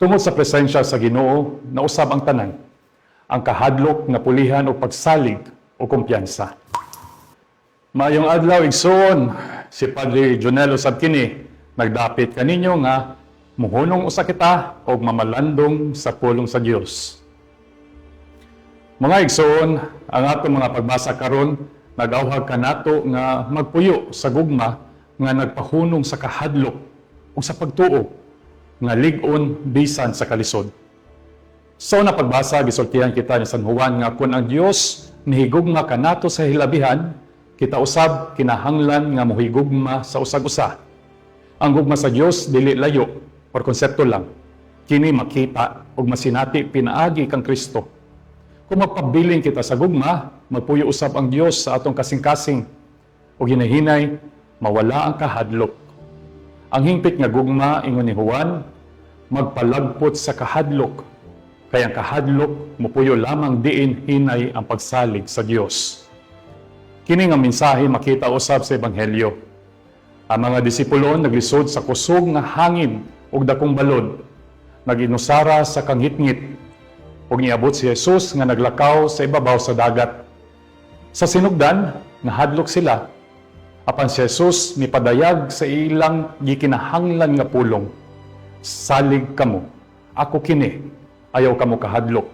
Tungod sa presensya sa Ginoo, nausab ang tanan, ang kahadlok nga pulihan o pagsalig o kumpiyansa. Maayong adlaw, igsoon, si Padre Jonel usab kini, nagdapit kaninyo nga muhunong usa kita og mamalandong sa pulong sa Dios. Mga igsoon, ang atong mga pagbasa karon nag-awhag kanato nga magpuyo sa gugma nga nagpahunong sa kahadlok o sa pagtuo nga lig-on bisan sa kalisod. So na pagbasa gisultihan kita ni San Juan nga kun ang Dios nihigugma kanato sa hilabihan, kita usab kinahanglan nga mohigugma sa usag-usa. Ang gugma sa Dios dili layo, por konsepto lang. Kini makita ug masinati pinaagi kang Kristo. Kung magpabiling kita sa gugma, magpuyo usab ang Dios sa atong kasing-kasing ug hinahinay mawala ang kahadlok. Ang hingpit nga gugma ingon ni Juan, magpalagpot sa kahadlok. Kaya ang kahadlok mupuyo lamang diin hinay ang pagsalig sa Dios. Kini nga mensahe makita usab sa ebanghelyo. Ang mga disipulo naglisod sa kusog nga hangin ug dakong balod, naginusara sa kanghitngit ug niabot si Jesus nga naglakaw sa ibabaw sa dagat. Sa sinugdan, nahadlok sila. Apan si Jesus mipadayag sa ilang gikinahanglan nga pulong. Salig kamo, ako kini, ayaw kamo kahadlok.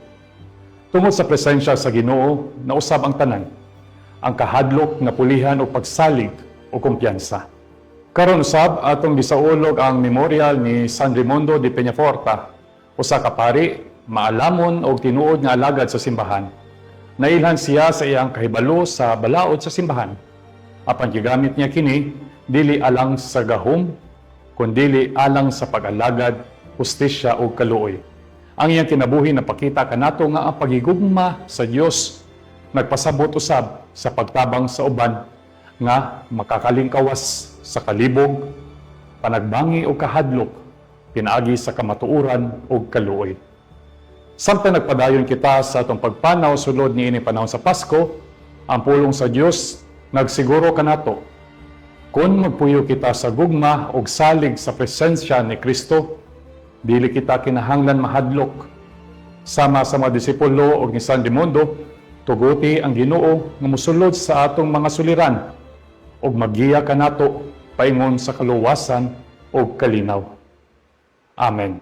Tungod sa presensya sa Ginoo, nausab ang tanan, ang kahadlok nga pulihan o pagsalig o kumpiyansa. Karon usab atong gisaulog ang memorial ni San Raimundo de Peñaforta, usa ka pari, maalamon og tinuod nga alagad sa simbahan. Nailhan siya sa iyang kahibalo sa balaod sa simbahan. Apan gigamit niya kini dili alang sa gahom, kundi alang sa pag-alagad, hustisya ug kaluoy. Ang iyang kinabuhi napakita kanato nga ang paghigugma sa Dios nagpasabot usab sa pagtabang sa uban nga makakalingkawas sa kalibog, panagbangi o kahadlok, pinaagi sa kamatuoran o kaluoy. Samtang nagpadayon kita sa atong pagpanaw sulod ni ini panahon sa Pasko, ang pulong sa Dios nagsiguro kanato. Kung magpuyo kita sa gugma o salig sa presensya ni Kristo, dili kita kinahanglan mahadlok. Sama sa mga disipulo o ni San Raimundo, tuguti ang Ginoo nga mosulod sa atong mga suliran ug maggiya kanato paingon sa kaluwasan ug kalinaw. Amen.